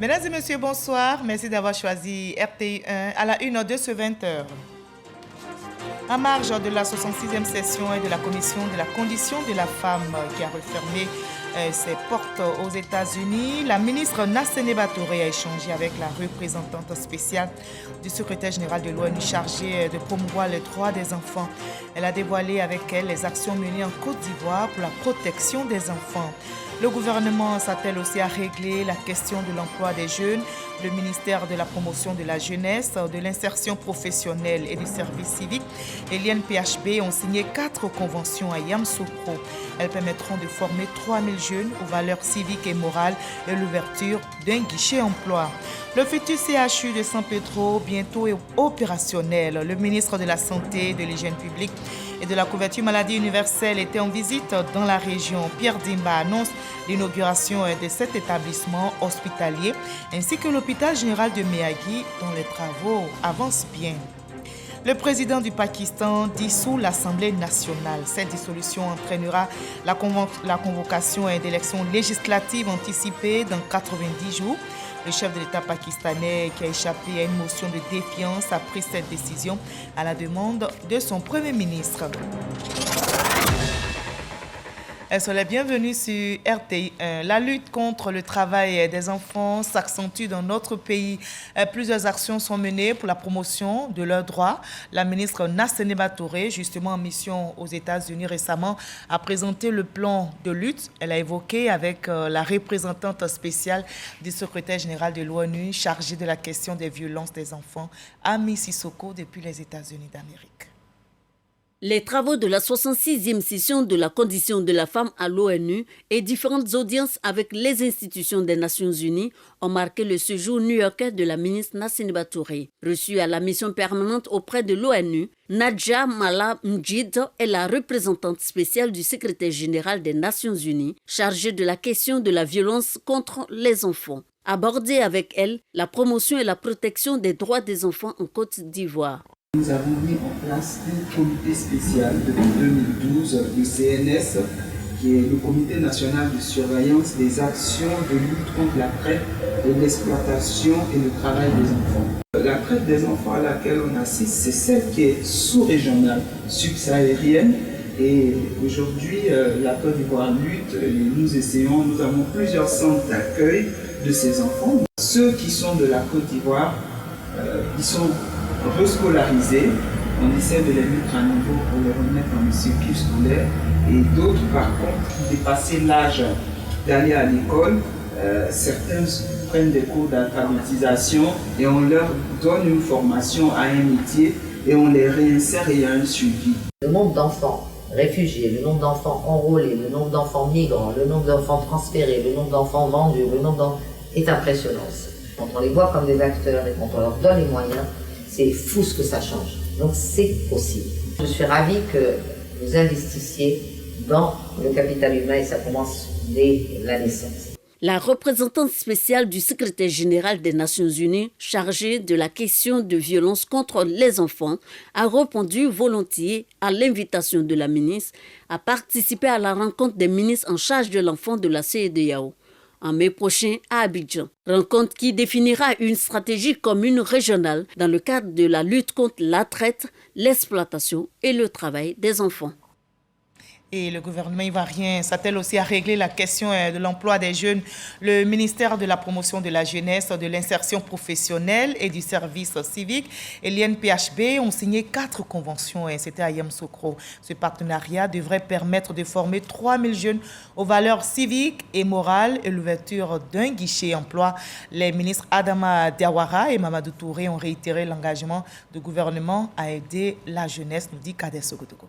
Mesdames et messieurs, bonsoir. Merci d'avoir choisi RTI1 à la une de ce 20h. En marge de la 66e session et de la Commission de la condition de la femme qui a refermé ses portes aux États-Unis, la ministre Nasséné Touré a échangé avec la représentante spéciale du secrétaire général de l'ONU chargée de promouvoir les droits des enfants. Elle a dévoilé avec elle les actions menées en Côte d'Ivoire pour la protection des enfants. Le gouvernement s'attelle aussi à régler la question de l'emploi des jeunes. Le ministère de la promotion de la jeunesse, de l'insertion professionnelle et du service civique et l'INPHB ont signé 4 conventions à Yamoussoukro. Elles permettront de former 3000 jeunes aux valeurs civiques et morales et l'ouverture d'un guichet emploi. Le futur CHU de San Pedro, bientôt opérationnel. Le ministre de la Santé, de l'Hygiène publique et de la couverture maladie universelle était en visite dans la région. Pierre Dimba annonce l'inauguration de cet établissement hospitalier ainsi que l'hôpital général de Meyagui dont les travaux avancent bien. Le président du Pakistan dissout l'Assemblée nationale. Cette dissolution entraînera la convocation d'élections législatives anticipées dans 90 jours. Le chef de l'État pakistanais qui a échappé à une motion de défiance a pris cette décision à la demande de son Premier ministre. Soyez les bienvenus sur RTI1. La lutte contre le travail des enfants s'accentue dans notre pays. Plusieurs actions sont menées pour la promotion de leurs droits. La ministre Nasséné Touré, justement en mission aux États-Unis récemment, a présenté le plan de lutte. Elle a évoqué avec la représentante spéciale du secrétaire général de l'ONU chargée de la question des violences des enfants, Ami Sissoko, depuis les États-Unis d'Amérique. Les travaux de la 66e session de la condition de la femme à l'ONU et différentes audiences avec les institutions des Nations Unies ont marqué le séjour new-yorkais de la ministre Nasséné Touré. Reçue à la mission permanente auprès de l'ONU, Nadja Mala Mjid est la représentante spéciale du secrétaire général des Nations Unies chargée de la question de la violence contre les enfants. Abordée avec elle, la promotion et la protection des droits des enfants en Côte d'Ivoire. Nous avons mis en place un comité spécial depuis 2012, le CNS, qui est le Comité national de surveillance des actions de lutte contre la traite et l'exploitation et le travail des enfants. La traite des enfants à laquelle on assiste, c'est celle qui est sous-régionale, subsaharienne. Et aujourd'hui, la Côte d'Ivoire lutte et nous avons plusieurs centres d'accueil de ces enfants. Ceux qui sont de la Côte d'Ivoire, ils sont rescolarisés, on essaie de les mettre à niveau pour les remettre dans le circuit scolaire, et d'autres par contre qui dépassaient l'âge d'aller à l'école, certains prennent des cours d'alphabétisation et on leur donne une formation à un métier et on les réinsère et il y a un suivi. Le nombre d'enfants réfugiés, le nombre d'enfants enrôlés, le nombre d'enfants migrants, le nombre d'enfants transférés, le nombre d'enfants vendus, est impressionnant. Quand on les voit comme des acteurs et quand on leur donne les moyens, c'est fou ce que ça change. Donc c'est possible. Je suis ravie que vous investissiez dans le capital humain et ça commence dès la naissance. La représentante spéciale du secrétaire général des Nations Unies chargée de la question de violence contre les enfants a répondu volontiers à l'invitation de la ministre à participer à la rencontre des ministres en charge de l'enfant de la CEDEAO en mai prochain à Abidjan. Rencontre qui définira une stratégie commune régionale dans le cadre de la lutte contre la traite, l'exploitation et le travail des enfants. Et le gouvernement ivoirien s'attelle aussi à régler la question de l'emploi des jeunes. Le ministère de la promotion de la jeunesse, de l'insertion professionnelle et du service civique et l'INPHB ont signé 4 conventions. C'était à Yamoussoukro. Ce partenariat devrait permettre de former 3000 jeunes aux valeurs civiques et morales et l'ouverture d'un guichet emploi. Les ministres Adama Diawara et Mamadou Touré ont réitéré l'engagement du gouvernement à aider la jeunesse, nous dit Kader Sogotogo.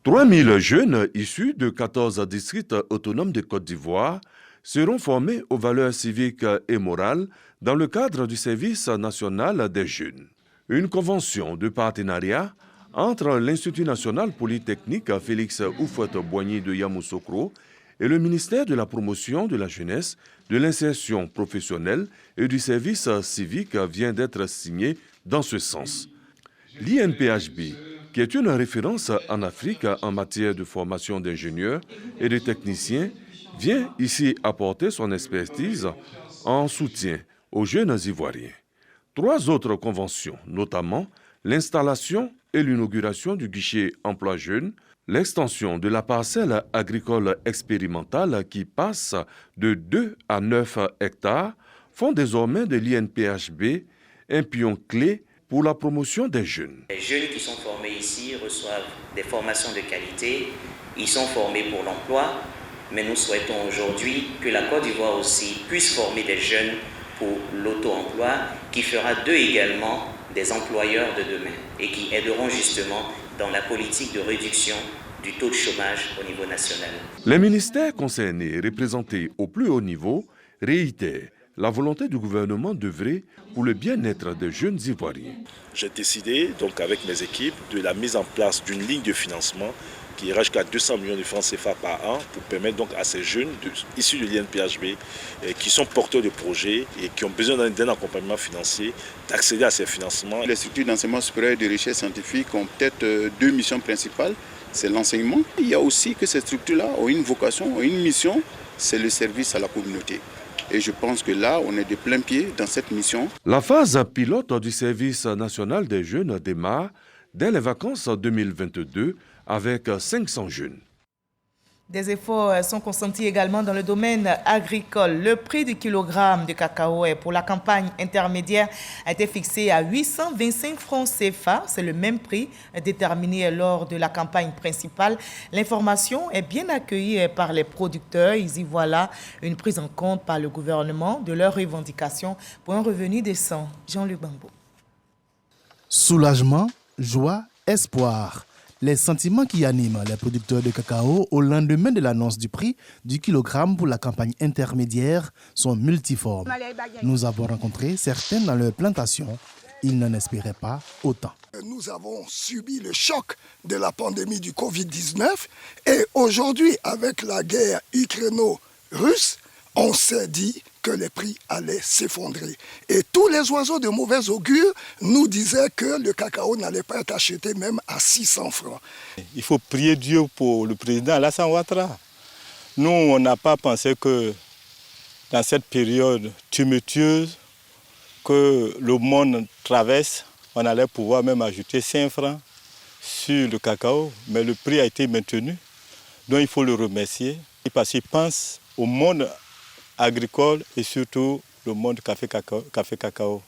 3000 jeunes issus de 14 districts autonomes de Côte d'Ivoire seront formés aux valeurs civiques et morales dans le cadre du service national des jeunes. Une convention de partenariat entre l'Institut national polytechnique Félix Houphouët-Boigny de Yamoussoukro et le ministère de la promotion de la jeunesse, de l'insertion professionnelle et du service civique vient d'être signée dans ce sens. L'INPHB, qui est une référence en Afrique en matière de formation d'ingénieurs et de techniciens, vient ici apporter son expertise en soutien aux jeunes Ivoiriens. 3 autres conventions, notamment l'installation et l'inauguration du guichet emploi jeune, l'extension de la parcelle agricole expérimentale qui passe de 2 à 9 hectares, font désormais de l'INPHB un pion clé pour la promotion des jeunes. Les jeunes qui sont formés ici reçoivent des formations de qualité, ils sont formés pour l'emploi, mais nous souhaitons aujourd'hui que la Côte d'Ivoire aussi puisse former des jeunes pour l'auto-emploi, qui fera d'eux également des employeurs de demain et qui aideront justement dans la politique de réduction du taux de chômage au niveau national. Les ministères concernés, représentés au plus haut niveau, réitèrent la volonté du gouvernement d'œuvrer pour le bien-être des jeunes Ivoiriens. J'ai décidé, donc avec mes équipes, de la mise en place d'une ligne de financement qui ira jusqu'à 200 millions de francs CFA par an pour permettre donc à ces jeunes issus de l'INPHB qui sont porteurs de projets et qui ont besoin d'un accompagnement financier d'accéder à ces financements. Les structures d'enseignement supérieur et de recherche scientifique ont peut-être 2 missions principales. C'est l'enseignement. Il y a aussi que ces structures-là ont une vocation, ont une mission, c'est le service à la communauté. Et je pense que là, on est de plein pied dans cette mission. La phase pilote du service national des jeunes démarre dès les vacances 2022 avec 500 jeunes. Des efforts sont consentis également dans le domaine agricole. Le prix du kilogramme de cacao pour la campagne intermédiaire a été fixé à 825 francs CFA. C'est le même prix déterminé lors de la campagne principale. L'information est bien accueillie par les producteurs. Ils y voient là une prise en compte par le gouvernement de leurs revendications pour un revenu décent. Jean-Luc Bambo. Soulagement, joie, espoir. Les sentiments qui animent les producteurs de cacao au lendemain de l'annonce du prix du kilogramme pour la campagne intermédiaire sont multiformes. Nous avons rencontré certains dans leur plantation. Ils n'en espéraient pas autant. Nous avons subi le choc de la pandémie du Covid-19 et aujourd'hui, avec la guerre ukraino-russe, on s'est dit que les prix allaient s'effondrer. Et tous les oiseaux de mauvais augure nous disaient que le cacao n'allait pas être acheté même à 600 francs. Il faut prier Dieu pour le président Alassane Ouattara. Nous, on n'a pas pensé que dans cette période tumultueuse que le monde traverse, on allait pouvoir même ajouter 5 francs sur le cacao, mais le prix a été maintenu. Donc il faut le remercier parce qu'il pense au monde agricole et surtout le monde café-cacao.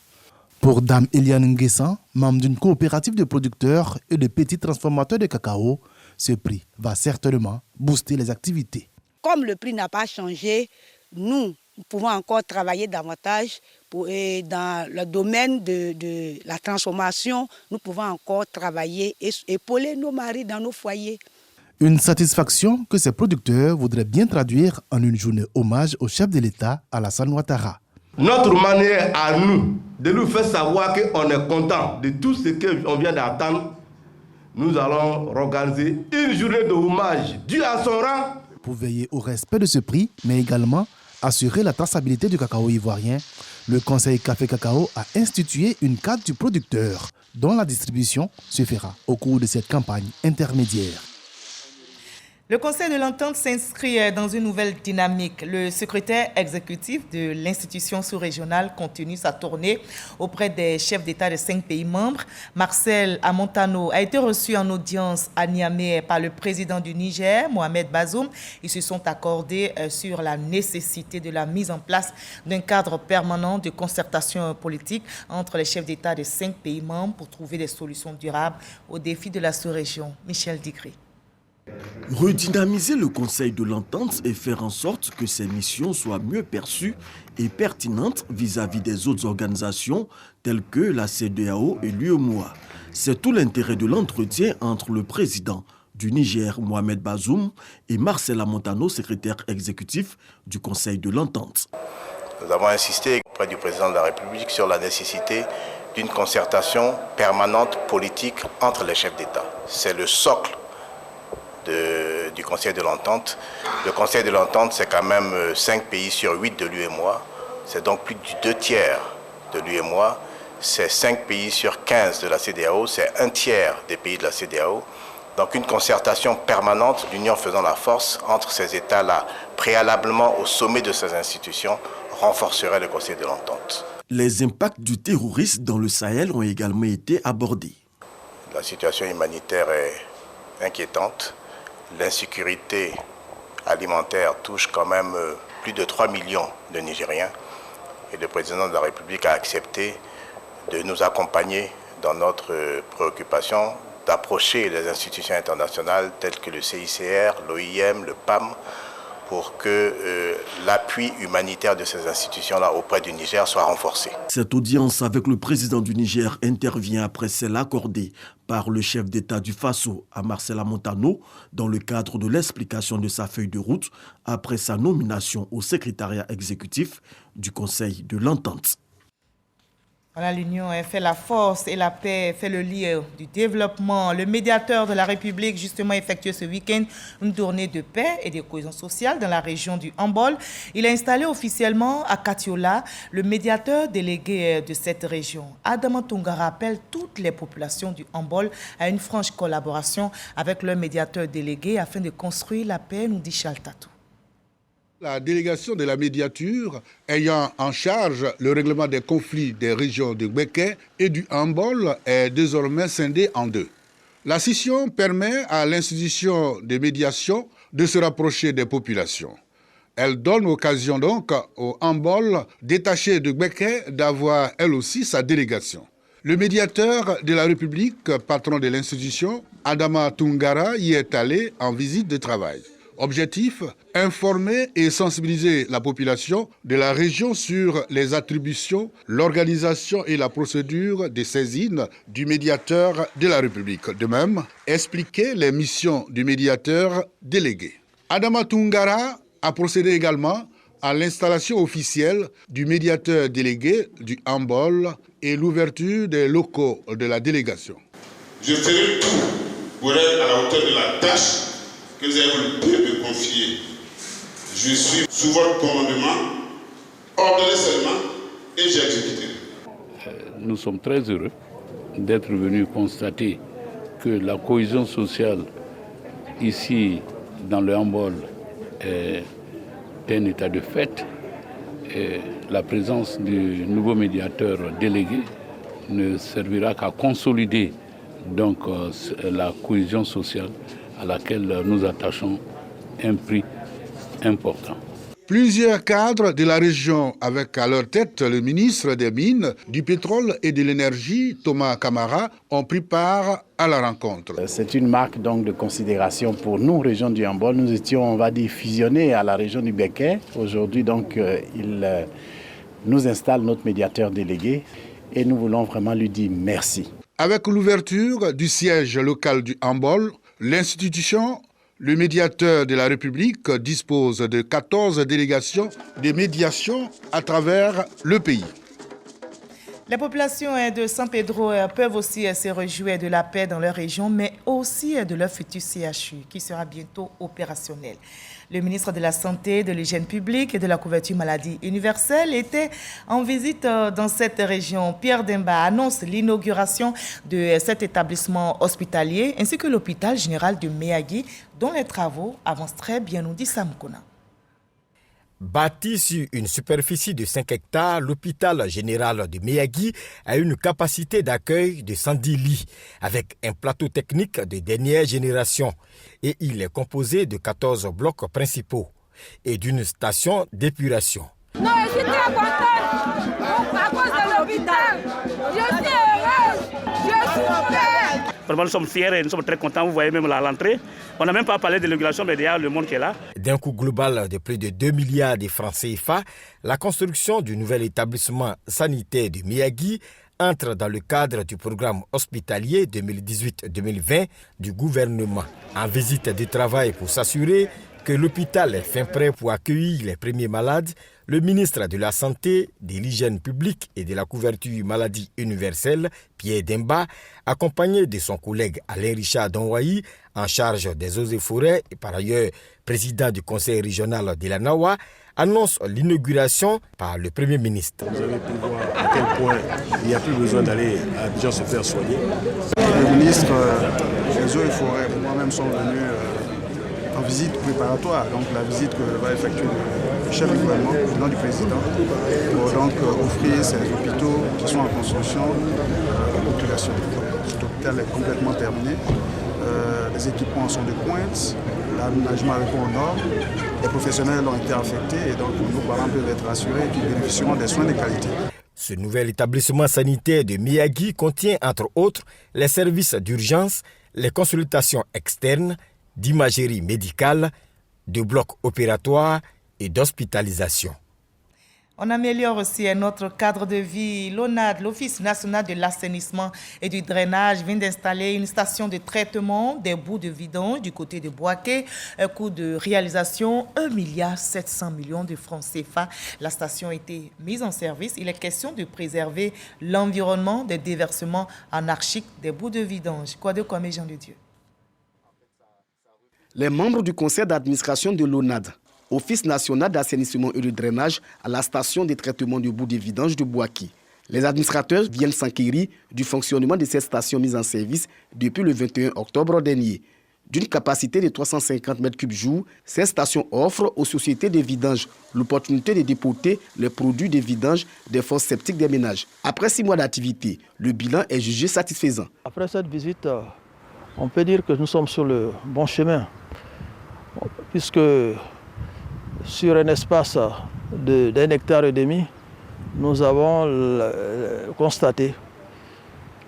Pour Dame Eliane Nguessan, membre d'une coopérative de producteurs et de petits transformateurs de cacao, ce prix va certainement booster les activités. Comme le prix n'a pas changé, nous pouvons encore travailler davantage dans le domaine de la transformation. Nous pouvons encore travailler et épauler nos maris dans nos foyers. Une satisfaction que ces producteurs voudraient bien traduire en une journée hommage au chef de l'État, Alassane Ouattara. Notre manière à nous de nous faire savoir qu'on est content de tout ce qu'on vient d'attendre, nous allons organiser une journée de hommage due à son rang. Pour veiller au respect de ce prix, mais également assurer la traçabilité du cacao ivoirien, le Conseil Café-Cacao a institué une carte du producteur dont la distribution se fera au cours de cette campagne intermédiaire. Le Conseil de l'Entente s'inscrit dans une nouvelle dynamique. Le secrétaire exécutif de l'institution sous-régionale continue sa tournée auprès des chefs d'État de 5 pays membres. Marcel Amontano a été reçu en audience à Niamey par le président du Niger, Mohamed Bazoum. Ils se sont accordés sur la nécessité de la mise en place d'un cadre permanent de concertation politique entre les chefs d'État de 5 pays membres pour trouver des solutions durables aux défis de la sous-région. Michel Digré. Redynamiser le Conseil de l'Entente et faire en sorte que ses missions soient mieux perçues et pertinentes vis-à-vis des autres organisations telles que la CEDEAO et l'UEMOA. C'est tout l'intérêt de l'entretien entre le président du Niger, Mohamed Bazoum, et Marcel Amontano, secrétaire exécutif du Conseil de l'Entente. Nous avons insisté auprès du président de la République sur la nécessité d'une concertation permanente politique entre les chefs d'État. C'est le socle du Conseil de l'Entente. Le Conseil de l'Entente, c'est quand même 5 pays sur 8 de l'UEMOA. C'est donc plus du 2 tiers de l'UEMOA. C'est 5 pays sur 15 de la CEDEAO. C'est 1 tiers des pays de la CEDEAO. Donc une concertation permanente, l'union faisant la force entre ces États-là, préalablement au sommet de ces institutions, renforcerait le Conseil de l'entente. Les impacts du terrorisme dans le Sahel ont également été abordés. La situation humanitaire est inquiétante. L'insécurité alimentaire touche quand même plus de 3 millions de Nigériens. Et le président de la République a accepté de nous accompagner dans notre préoccupation d'approcher les institutions internationales telles que le CICR, l'OIM, le PAM, pour que l'appui humanitaire de ces institutions-là auprès du Niger soit renforcé. Cette audience avec le président du Niger intervient après celle accordée par le chef d'État du Faso à Marcela Montano dans le cadre de l'explication de sa feuille de route après sa nomination au secrétariat exécutif du Conseil de l'Entente. Voilà, l'union fait la force et la paix fait le lien du développement. Le médiateur de la République, justement, effectué ce week-end une tournée de paix et de cohésion sociale dans la région du Hambol. Il a installé officiellement à Katiola le médiateur délégué de cette région. Adama Tungara appelle toutes les populations du Hambol à une franche collaboration avec leur médiateur délégué afin de construire la paix, nous dit Chaltatou. La délégation de la médiature ayant en charge le règlement des conflits des régions de Gbeke et du Hambol est désormais scindée en deux. La scission permet à l'institution de médiation de se rapprocher des populations. Elle donne occasion donc au Hambol détaché de Gbeke d'avoir elle aussi sa délégation. Le médiateur de la République, patron de l'institution, Adama Tungara, y est allé en visite de travail. Objectif, informer et sensibiliser la population de la région sur les attributions, l'organisation et la procédure de saisine du médiateur de la République. De même, expliquer les missions du médiateur délégué. Adama Tungara a procédé également à l'installation officielle du médiateur délégué du Hambol et l'ouverture des locaux de la délégation. Je ferai tout pour être à la hauteur de la tâche que vous avez voulu me confier. Je suis sous votre commandement, ordonné seulement, et j'ai exécuté. Nous sommes très heureux d'être venus constater que la cohésion sociale ici dans le Hambol est un état de fait. Et la présence du nouveau médiateur délégué ne servira qu'à consolider donc la cohésion sociale à laquelle nous attachons un prix important. Plusieurs cadres de la région, avec à leur tête le ministre des Mines, du Pétrole et de l'Énergie, Thomas Kamara, ont pris part à la rencontre. C'est une marque donc de considération pour nous, région du Hambol. Nous étions, on va dire, fusionnés à la région du Gbeke. Aujourd'hui, donc, il nous installe notre médiateur délégué et nous voulons vraiment lui dire merci. Avec l'ouverture du siège local du Hambol, l'institution, le médiateur de la République, dispose de 14 délégations de médiation à travers le pays. Les populations de San Pedro peuvent aussi se réjouir de la paix dans leur région, mais aussi de leur futur CHU qui sera bientôt opérationnel. Le ministre de la Santé, de l'Hygiène publique et de la couverture maladie universelle était en visite dans cette région. Pierre Demba annonce l'inauguration de cet établissement hospitalier ainsi que l'hôpital général de Meyagui, dont les travaux avancent très bien, nous dit Sam Kona. Bâti sur une superficie de 5 hectares, l'hôpital général de Meyagui a une capacité d'accueil de 110 lits, avec un plateau technique de dernière génération. Et il est composé de 14 blocs principaux et d'une station d'épuration. Non, je suis très contente à cause de l'hôpital. Je suis heureuse, je suis prête. Vraiment, nous sommes fiers et nous sommes très contents. Vous voyez même là à l'entrée. On n'a même pas parlé de l'inauguration, mais derrière le monde qui est là. D'un coût global de plus de 2 milliards de francs CFA, la construction du nouvel établissement sanitaire de Meyagui entre dans le cadre du programme hospitalier 2018-2020 du gouvernement. En visite de travail pour s'assurer que l'hôpital est fin prêt pour accueillir les premiers malades, le ministre de la Santé, de l'Hygiène publique et de la couverture maladie universelle, Pierre Demba, accompagné de son collègue Alain Richard Donwayi, en charge des eaux et forêts et par ailleurs président du conseil régional de la Nawa, annonce l'inauguration par le Premier ministre. Vous avez pu voir à quel point il n'y a plus besoin d'aller à Abidjan se faire soigner. Le ministre des eaux et forêts, moi-même, sont venus en visite préparatoire, donc la visite que va effectuer le chef du gouvernement, au nom du président, pour donc offrir ces hôpitaux qui sont en construction à la population. Cet hôpital est complètement terminé, les équipements sont de pointe, l'aménagement répond aux normes, les professionnels ont été affectés et donc nos parents peuvent être assurés qu'ils bénéficieront des soins de qualité. Ce nouvel établissement sanitaire de Miyagi contient entre autres les services d'urgence, les consultations externes, d'imagerie médicale, de blocs opératoires et d'hospitalisation. On améliore aussi notre cadre de vie. L'ONAD, l'Office national de l'assainissement et du drainage, vient d'installer une station de traitement des boues de vidange du côté de Boaké. Un coût de réalisation 1,7 milliard de francs CFA. La station a été mise en service. Il est question de préserver l'environnement des déversements anarchiques des boues de vidange. Quoi de comme Jean de Dieu? Les membres du conseil d'administration de l'ONAD, Office national d'assainissement et de drainage, à la station de traitement de boues de vidange de Boaké. Les administrateurs viennent s'enquérir du fonctionnement de cette station mise en service depuis le 21 octobre dernier. D'une capacité de 350 m3 jour, cette station offre aux sociétés de vidange l'opportunité de dépoter les produits de vidange des fosses septiques des ménages. Après 6 mois d'activité, le bilan est jugé satisfaisant. Après cette visite, on peut dire que nous sommes sur le bon chemin, puisque sur un espace d'1,5 hectare, nous avons constaté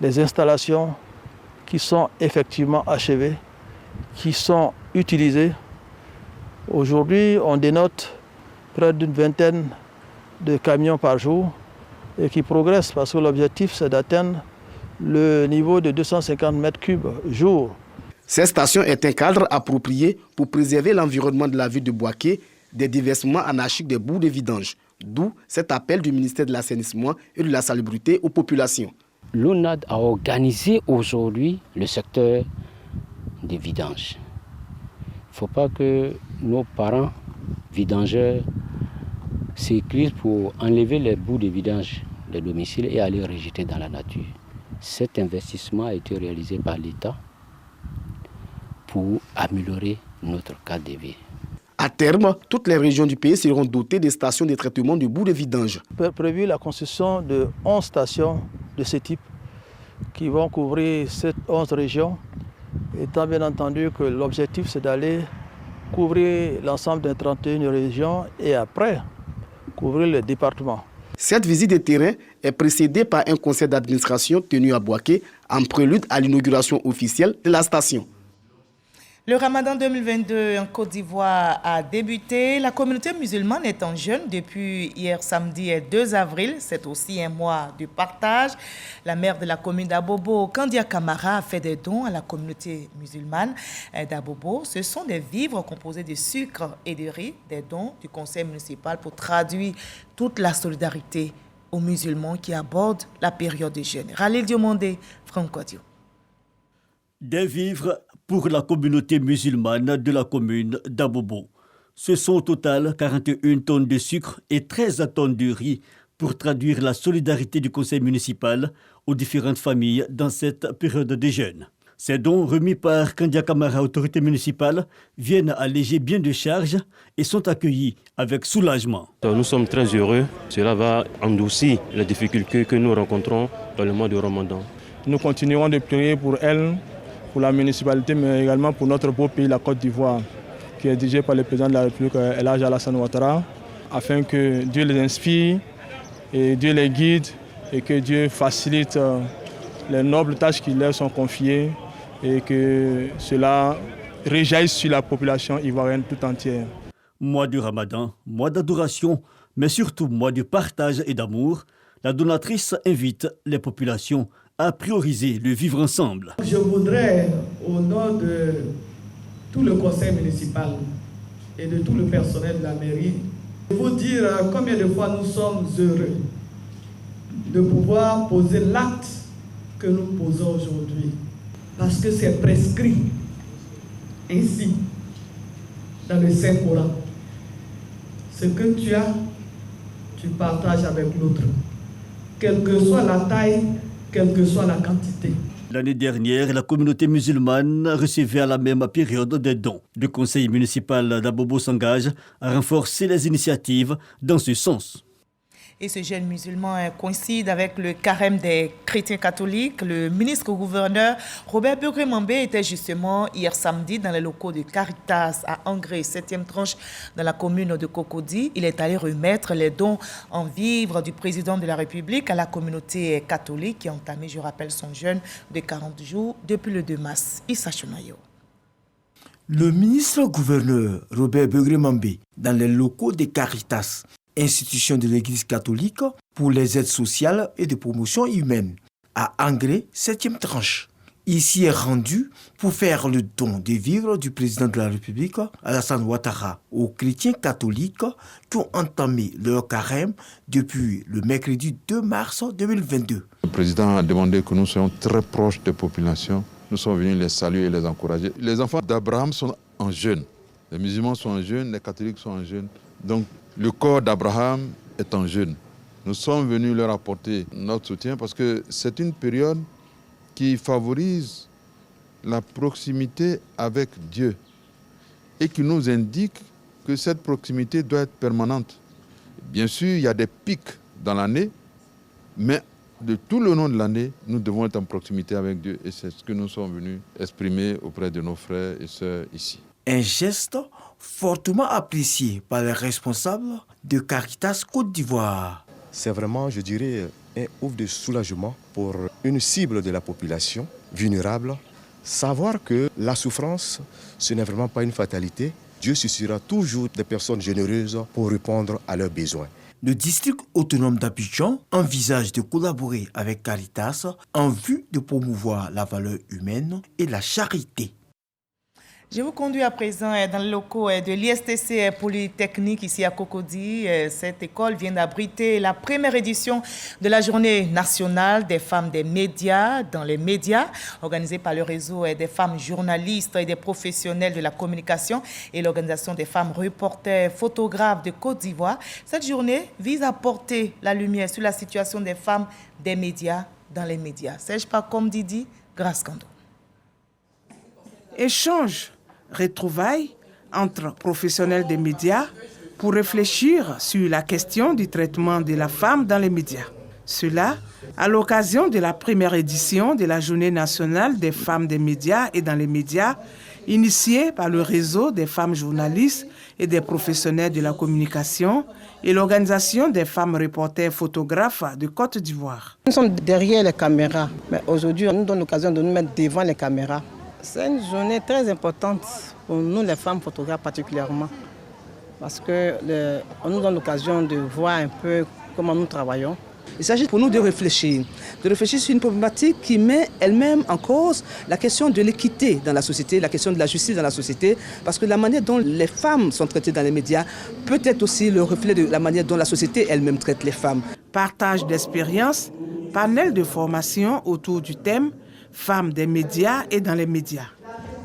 les installations qui sont effectivement achevées, qui sont utilisées. Aujourd'hui, on dénote près d'une vingtaine de camions par jour et qui progressent parce que l'objectif, c'est d'atteindre le niveau de 250 m3 jour. Cette station est un cadre approprié pour préserver l'environnement de la ville de Boaké des déversements anarchiques des boues de vidange, d'où cet appel du ministère de l'Assainissement et de la Salubrité aux populations. L'ONAD a organisé aujourd'hui le secteur des vidanges. Il ne faut pas que nos parents vidangeurs s'écrivent pour enlever les boues de vidange des domiciles et aller rejeter dans la nature. Cet investissement a été réalisé par l'État pour améliorer notre cadre de vie. À terme, toutes les régions du pays seront dotées de stations de traitement de boues de vidange. Prévu la construction de 11 stations de ce type qui vont couvrir ces 11 régions, étant bien entendu que l'objectif c'est d'aller couvrir l'ensemble des 31 régions et après couvrir le département. Cette visite de terrain est précédée par un conseil d'administration tenu à Boaké en prélude à l'inauguration officielle de la station. Le Ramadan 2022 en Côte d'Ivoire a débuté. La communauté musulmane est en jeûne depuis hier samedi 2 avril. C'est aussi un mois de partage. La maire de la commune d'Abobo, Kandia Kamara, a fait des dons à la communauté musulmane d'Abobo. Ce sont des vivres composés de sucre et de riz, des dons du conseil municipal pour traduire toute la solidarité aux musulmans qui abordent la période de jeûne. Ralil Diomondé, Franck Audio. Des vivres pour la communauté musulmane de la commune d'Abobo. Ce sont au total 41 tonnes de sucre et 13 tonnes de riz pour traduire la solidarité du conseil municipal aux différentes familles dans cette période de jeûne. Ces dons remis par Kandia Kamara, autorité municipale, viennent alléger bien de charges et sont accueillis avec soulagement. Nous sommes très heureux. Cela va endoucir les difficultés que nous rencontrons dans le mois de Ramadan. Nous continuerons de prier pour elle, pour la municipalité, mais également pour notre beau pays, la Côte d'Ivoire, qui est dirigé par le président de la République, El Hadj Alassane Ouattara, afin que Dieu les inspire et Dieu les guide et que Dieu facilite les nobles tâches qui leur sont confiées et que cela réjaillisse sur la population ivoirienne tout entière. Mois du Ramadan, mois d'adoration, mais surtout mois de partage et d'amour, la donatrice invite les populations à prioriser le vivre ensemble. Je voudrais, au nom de tout le conseil municipal et de tout le personnel de la mairie, vous dire combien de fois nous sommes heureux de pouvoir poser l'acte que nous posons aujourd'hui. Parce que c'est prescrit ainsi dans le Saint-Coran. Ce que tu as, tu partages avec l'autre. Quelle que soit la taille, quelle que soit la quantité. L'année dernière, la communauté musulmane recevait à la même période des dons. Le conseil municipal d'Abobo s'engage à renforcer les initiatives dans ce sens. Et ce jeune musulman coïncide avec le carême des chrétiens catholiques. Le ministre-gouverneur Robert Begré-Mambé était justement hier samedi dans les locaux de Caritas à Angré, 7e tranche dans la commune de Cocody. Il est allé remettre les dons en vivres du président de la République à la communauté catholique qui a entamé, je rappelle, son jeûne de 40 jours depuis le 2 mars. Issa Chonayo. Le ministre-gouverneur Robert Begré-Mambé dans les locaux de Caritas, institution de l'Église catholique pour les aides sociales et de promotion humaine, à Angré, 7e tranche. Ici est rendu pour faire le don des vivres du président de la République, Alassane Ouattara, aux chrétiens catholiques qui ont entamé leur carême depuis le mercredi 2 mars 2022. Le président a demandé que nous soyons très proches des populations. Nous sommes venus les saluer et les encourager. Les enfants d'Abraham sont en jeûne. Les musulmans sont en jeûne, les catholiques sont en jeûne. Donc, le corps d'Abraham est en jeûne. Nous sommes venus leur apporter notre soutien parce que c'est une période qui favorise la proximité avec Dieu et qui nous indique que cette proximité doit être permanente. Bien sûr, il y a des pics dans l'année, mais de tout le long de l'année, nous devons être en proximité avec Dieu et c'est ce que nous sommes venus exprimer auprès de nos frères et sœurs ici. Un geste fortement apprécié par les responsables de Caritas Côte d'Ivoire. C'est vraiment, je dirais, un ouf de soulagement pour une cible de la population vulnérable. Savoir que la souffrance, ce n'est vraiment pas une fatalité. Dieu suscitera toujours des personnes généreuses pour répondre à leurs besoins. Le district autonome d'Abidjan envisage de collaborer avec Caritas en vue de promouvoir la valeur humaine et la charité. Je vous conduis à présent dans le locaux de l'ISTC Polytechnique ici à Cocody. Cette école vient d'abriter la première édition de la Journée nationale des femmes des médias dans les médias, organisée par le réseau des femmes journalistes et des professionnels de la communication et l'organisation des femmes reporters photographes de Côte d'Ivoire. Cette journée vise à porter la lumière sur la situation des femmes des médias dans les médias. Sais-je pas comme Didi Graskando. Échange, retrouvailles entre professionnels des médias pour réfléchir sur la question du traitement de la femme dans les médias. Cela à l'occasion de la première édition de la Journée nationale des femmes des médias et dans les médias, initiée par le réseau des femmes journalistes et des professionnels de la communication et l'organisation des femmes reporters photographes de Côte d'Ivoire. Nous sommes derrière les caméras, mais aujourd'hui on nous donne l'occasion de nous mettre devant les caméras. C'est une journée très importante pour nous, les femmes photographes particulièrement, parce qu'on nous donne l'occasion de voir un peu comment nous travaillons. Il s'agit pour nous de réfléchir sur une problématique qui met elle-même en cause la question de l'équité dans la société, la question de la justice dans la société, parce que la manière dont les femmes sont traitées dans les médias peut être aussi le reflet de la manière dont la société elle-même traite les femmes. Partage d'expériences, panel de formation autour du thème femmes des médias et dans les médias,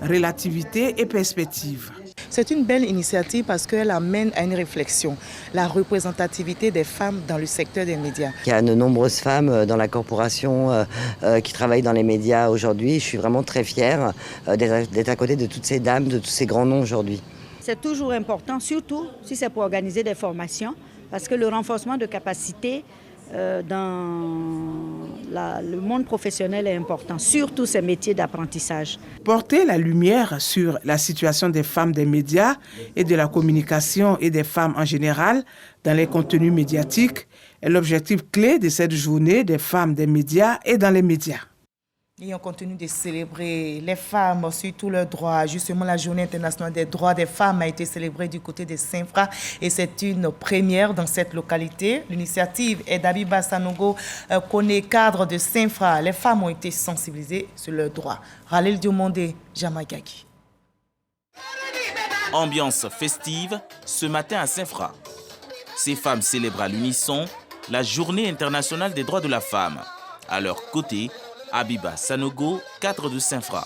relativité et perspective. C'est une belle initiative parce qu'elle amène à une réflexion, la représentativité des femmes dans le secteur des médias. Il y a de nombreuses femmes dans la corporation qui travaillent dans les médias aujourd'hui. Je suis vraiment très fière d'être à côté de toutes ces dames, de tous ces grands noms aujourd'hui. C'est toujours important, surtout si c'est pour organiser des formations, parce que le renforcement de capacités dans le monde professionnel est important, surtout ces métiers d'apprentissage. Porter la lumière sur la situation des femmes des médias et de la communication et des femmes en général dans les contenus médiatiques est l'objectif clé de cette journée des femmes des médias et dans les médias. Et on continue de célébrer les femmes sur tous leurs droits. Justement, la Journée internationale des droits des femmes a été célébrée du côté de Saint-Fra et c'est une première dans cette localité. L'initiative est d'Abiba Sanogo, connaît cadre de Saint-Fra. Les femmes ont été sensibilisées sur leurs droits. Ralil Diomondé, Jamagaki. Ambiance festive ce matin à Saint-Fra. Ces femmes célèbrent à l'unisson la Journée internationale des droits de la femme. À leur côté, Abiba Sanogo, cadre de Saint-Fra.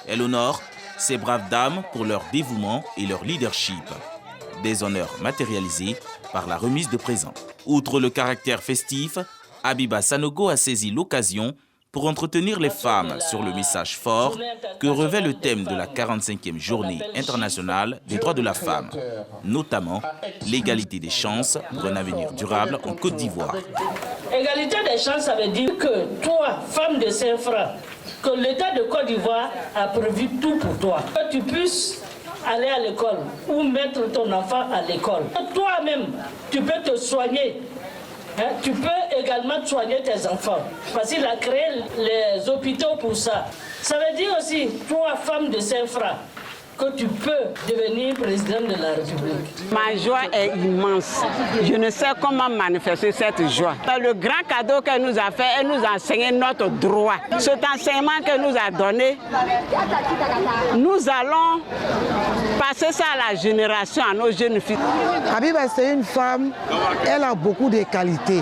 Elle honore ces braves dames pour leur dévouement et leur leadership. Des honneurs matérialisés par la remise de présents. Outre le caractère festif, Abiba Sanogo a saisi l'occasion pour entretenir les femmes sur le message fort que revêt le thème de la 45e journée internationale des droits de la femme, notamment l'égalité des chances pour un avenir durable en Côte d'Ivoire. Égalité des chances, ça veut dire que toi, femme de Saint-Franc, que l'État de Côte d'Ivoire a prévu tout pour toi. Que tu puisses aller à l'école ou mettre ton enfant à l'école. Toi-même, tu peux te soigner. Tu peux également soigner tes enfants. Parce qu'il a créé les hôpitaux pour ça. Ça veut dire aussi, toi, femme de Saint-Franc, que tu peux devenir président de la République. Ma joie est immense. Je ne sais comment manifester cette joie. Le grand cadeau qu'elle nous a fait, elle nous a enseigné notre droit. Cet enseignement qu'elle nous a donné, nous allons passer ça à la génération, à nos jeunes filles. Habiba, c'est une femme, elle a beaucoup de qualités.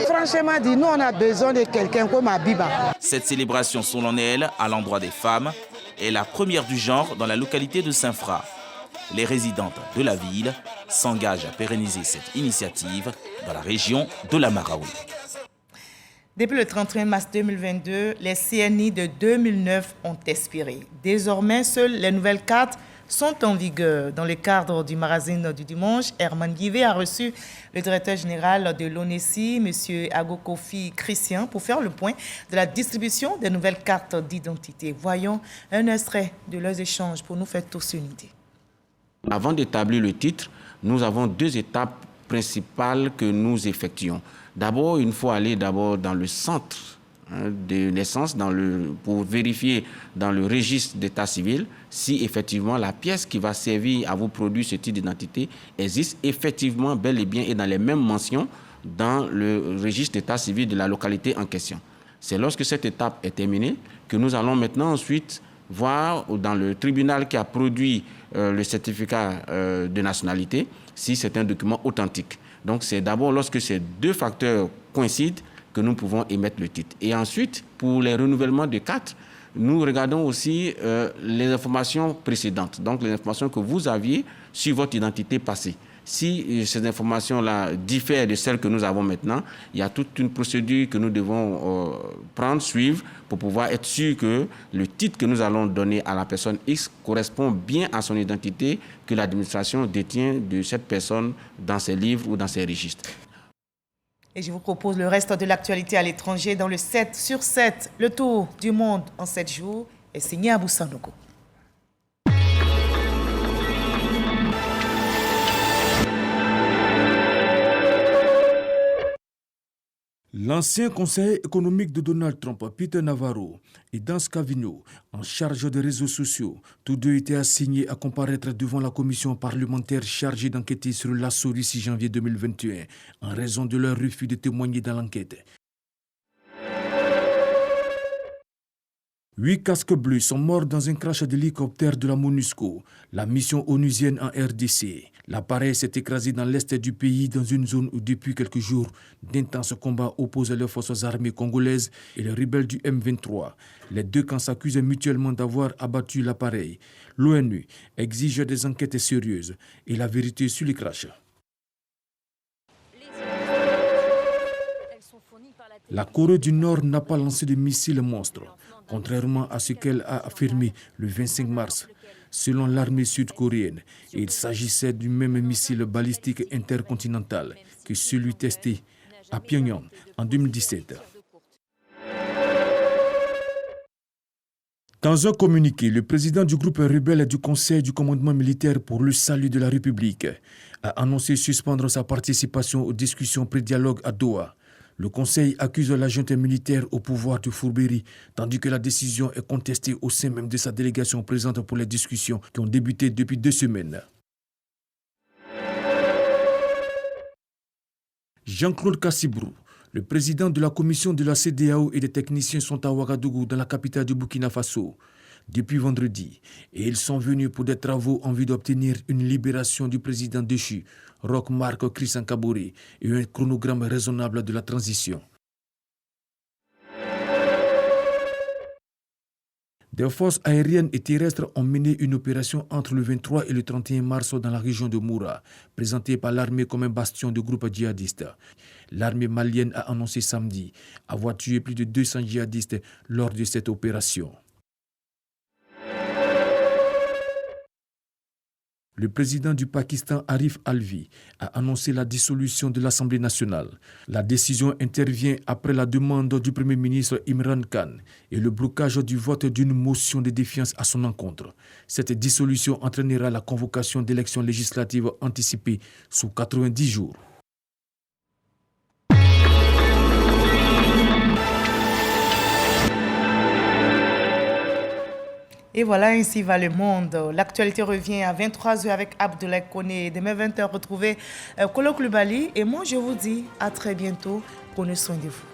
Franchement dit, nous on a besoin de quelqu'un comme Habiba. Cette célébration solennelle à l'endroit des femmes est la première du genre dans la localité de Saint-Fra. Les résidentes de la ville s'engagent à pérenniser cette initiative dans la région de la Marawi. Depuis le 31 mars 2022, les CNI de 2009 ont expiré. Désormais, seules les nouvelles cartes sont en vigueur. Dans le cadre du magazine du dimanche, Herman Guivet a reçu le directeur général de l'ONESI, M. Agokofi Christian, pour faire le point de la distribution des nouvelles cartes d'identité. Voyons un extrait de leurs échanges pour nous faire tous une idée. Avant d'établir le titre, nous avons deux étapes principales que nous effectuons. D'abord, il faut aller dans le centre de naissance pour vérifier dans le registre d'état civil si effectivement la pièce qui va servir à vous produire ce type d'identité existe effectivement bel et bien et dans les mêmes mentions dans le registre d'état civil de la localité en question. C'est lorsque cette étape est terminée que nous allons maintenant ensuite voir dans le tribunal qui a produit le certificat de nationalité si c'est un document authentique. Donc c'est d'abord lorsque ces deux facteurs coïncident que nous pouvons émettre le titre. Et ensuite, pour les renouvellements de cartes, nous regardons aussi les informations précédentes, donc les informations que vous aviez sur votre identité passée. Si ces informations-là diffèrent de celles que nous avons maintenant, il y a toute une procédure que nous devons suivre pour pouvoir être sûr que le titre que nous allons donner à la personne X correspond bien à son identité que l'administration détient de cette personne dans ses livres ou dans ses registres. Et je vous propose le reste de l'actualité à l'étranger dans le 7 sur 7. Le tour du monde en 7 jours est signé Abou Sanogo. L'ancien conseiller économique de Donald Trump, Peter Navarro, et Dan Scavino, en charge des réseaux sociaux, tous deux étaient assignés à comparaître devant la commission parlementaire chargée d'enquêter sur l'assaut du 6 janvier 2021, en raison de leur refus de témoigner dans l'enquête. 8 casques bleus sont morts dans un crash d'hélicoptère de la MONUSCO, la mission onusienne en RDC. L'appareil s'est écrasé dans l'est du pays, dans une zone où depuis quelques jours, d'intenses combats opposent les forces armées congolaises et les rebelles du M23. Les deux camps s'accusent mutuellement d'avoir abattu l'appareil. L'ONU exige des enquêtes sérieuses et la vérité sur les crashs. La Corée du Nord n'a pas lancé de missiles monstres, contrairement à ce qu'elle a affirmé le 25 mars. Selon l'armée sud-coréenne, il s'agissait du même missile balistique intercontinental que celui testé à Pyongyang en 2017. Dans un communiqué, le président du groupe rebelle du Conseil du commandement militaire pour le salut de la République a annoncé suspendre sa participation aux discussions pré-dialogue à Doha. Le Conseil accuse la junte militaire au pouvoir de fourberie, tandis que la décision est contestée au sein même de sa délégation présente pour les discussions qui ont débuté depuis 2 semaines. Jean-Claude Kassibrou, le président de la commission de la CEDEAO et des techniciens sont à Ouagadougou, dans la capitale du Burkina Faso, depuis vendredi, et ils sont venus pour des travaux en vue d'obtenir une libération du président déchu, Roch Marc Christian Kaboré, et un chronogramme raisonnable de la transition. Des forces aériennes et terrestres ont mené une opération entre le 23 et le 31 mars dans la région de Moura, présentée par l'armée comme un bastion de groupes djihadistes. L'armée malienne a annoncé samedi avoir tué plus de 200 djihadistes lors de cette opération. Le président du Pakistan, Arif Alvi, a annoncé la dissolution de l'Assemblée nationale. La décision intervient après la demande du Premier ministre Imran Khan et le blocage du vote d'une motion de défiance à son encontre. Cette dissolution entraînera la convocation d'élections législatives anticipées sous 90 jours. Et voilà, ainsi va le monde. L'actualité revient à 23h avec Abdoulaye Koné. Demain 20h, retrouvez Kolo Klubali. Et moi, je vous dis à très bientôt. Prenez soin de vous.